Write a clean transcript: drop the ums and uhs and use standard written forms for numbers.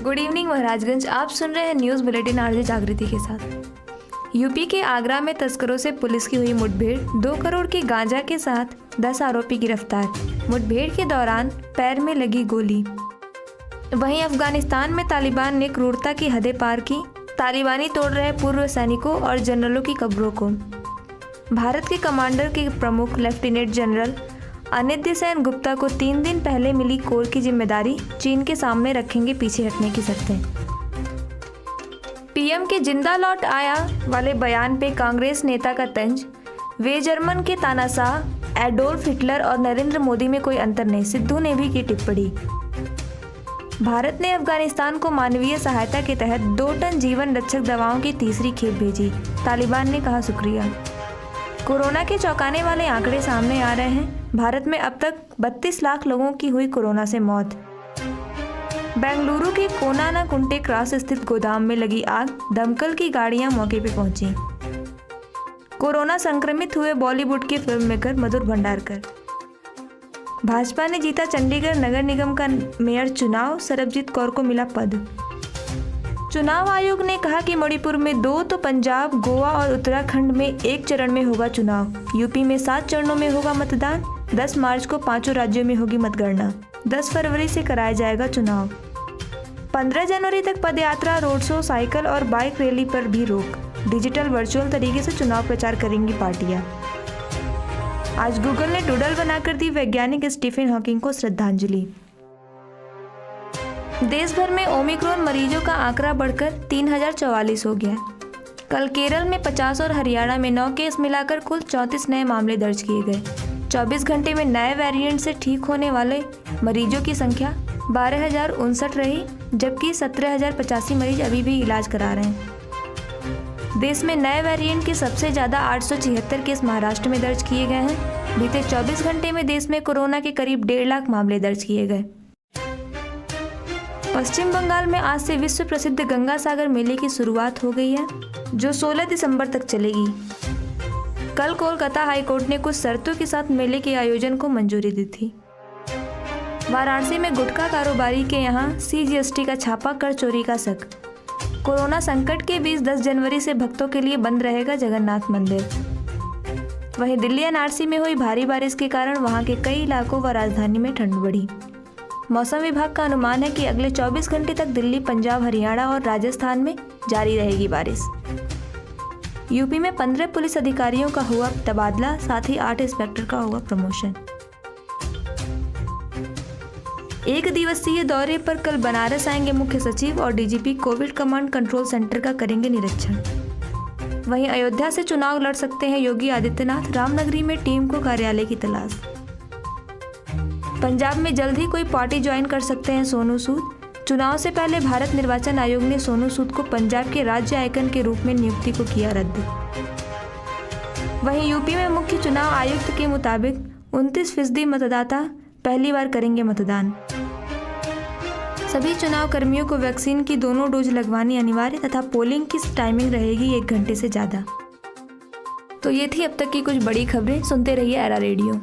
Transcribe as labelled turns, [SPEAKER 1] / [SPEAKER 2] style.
[SPEAKER 1] Good evening Maharajganj. आप सुन रहे हैं न्यूज़ बुलेटिन आरजे जागृति के साथ। यूपी के आगरा में तस्करों से पुलिस की हुई मुठभेड़, 2 करोड़ के गांजा के साथ 10 आरोपी गिरफ्तार। मुठभेड़ के दौरान पैर में लगी गोली। वहीं अफगानिस्तान में तालिबान ने क्रूरता की हदें पार की। तालिबानी तोड़ रहे पूर्व सैनिकों और जनरलों की कब्रों को। भारत के कमांडर के प्रमुख लेफ्टिनेंट जनरल अनिद्य सेन गुप्ता को 3 दिन पहले मिली कोर की जिम्मेदारी, चीन के सामने रखेंगे पीछे हटने की शर्तें। पीएम के जिंदा लौट आया वाले बयान पे कांग्रेस नेता का तंज। वे जर्मन के तानाशाह एडोल्फ हिटलर और नरेंद्र मोदी में कोई अंतर नहीं, सिद्धू ने भी की टिप्पणी। भारत ने अफगानिस्तान को मानवीय सहायता के तहत 2 टन जीवन रक्षक दवाओं की तीसरी खेप भेजी। तालिबान ने कहा शुक्रिया। कोरोना के चौंकाने वाले आंकड़े सामने आ रहे हैं। भारत में अब तक 32 लाख लोगों की हुई कोरोना से मौत। बेंगलुरु के कोनानाकुंटे क्रॉस स्थित गोदाम में लगी आग, दमकल की गाड़ियां मौके पर पहुंची। कोरोना संक्रमित हुए बॉलीवुड के फिल्म मेकर मधुर भंडारकर। भाजपा ने जीता चंडीगढ़ नगर निगम का मेयर चुनाव, सरबजीत कौर को मिला पद। चुनाव आयोग ने कहा कि मणिपुर में 2 तो पंजाब, गोवा और उत्तराखंड में 1 चरण में होगा चुनाव। यूपी में 7 चरणों में होगा मतदान। 10 मार्च को 5 राज्यों में होगी मतगणना। 10 फरवरी से कराया जाएगा चुनाव। 15 जनवरी तक पदयात्रा, रोड शो, साइकिल और बाइक रैली पर भी रोक। डिजिटल वर्चुअल तरीके से चुनाव प्रचार करेंगी पार्टियां। आज गूगल ने डूडल बनाकर दी वैज्ञानिक स्टीफन हॉकिंग को श्रद्धांजलि। देश भर में ओमिक्रॉन मरीजों का आंकड़ा बढ़कर 3044 हो गया। कल केरल में 50 और हरियाणा में 9 केस मिलाकर कुल 34 नए मामले दर्ज किए गए। 24 घंटे में नए वेरिएंट से ठीक होने वाले मरीजों की संख्या 12,059 रही, जबकि 17,085 मरीज अभी भी इलाज करा रहे हैं। देश में नए वेरिएंट के सबसे ज़्यादा 876 केस महाराष्ट्र में दर्ज किए गए हैं। बीते 24 घंटे में देश में कोरोना के करीब 1.5 लाख मामले दर्ज किए गए। पश्चिम बंगाल में आज से विश्व प्रसिद्ध गंगा सागर मेले की शुरुआत हो गई है, जो 16 दिसंबर तक चलेगी। कल कोलकाता हाईकोर्ट ने कुछ शर्तों के साथ मेले के आयोजन को मंजूरी दी थी। वाराणसी में गुटखा कारोबारी के यहां CGST का छापा, कर चोरी का शक। कोरोना संकट के बीच 10 जनवरी से भक्तों के लिए बंद रहेगा जगन्नाथ मंदिर। वहीं दिल्ली NRC में हुई भारी बारिश के कारण वहां के कई इलाकों व राजधानी में ठंड बढ़ी। मौसम विभाग का अनुमान है कि अगले 24 घंटे तक दिल्ली, पंजाब, हरियाणा और राजस्थान में जारी रहेगी बारिश। यूपी में 15 पुलिस अधिकारियों का हुआ तबादला, साथ ही 8 इंस्पेक्टर का हुआ प्रमोशन। 1 दिवसीय दौरे पर कल बनारस आएंगे मुख्य सचिव और DGP। Covid command control centre का करेंगे निरीक्षण। वहीं अयोध्या से चुनाव लड़ सकते हैं योगी आदित्यनाथ। रामनगरी में टीम को कार्यालय की तलाश। पंजाब में जल्द ही कोई पार्टी ज्वाइन कर सकते हैं सोनू सूद। चुनाव से पहले भारत निर्वाचन आयोग ने सोनू सूद को पंजाब के राज्य आइकन के रूप में नियुक्ति को किया रद्द। वहीं यूपी में मुख्य चुनाव आयुक्त के मुताबिक 29% मतदाता पहली बार करेंगे मतदान। सभी चुनाव कर्मियों को वैक्सीन की दोनों डोज लगवानी अनिवार्य तथा पोलिंग की टाइमिंग रहेगी 1 घंटे से ज़्यादा। तो ये थी अब तक की कुछ बड़ी खबरें। सुनते रहिए एरा रेडियो।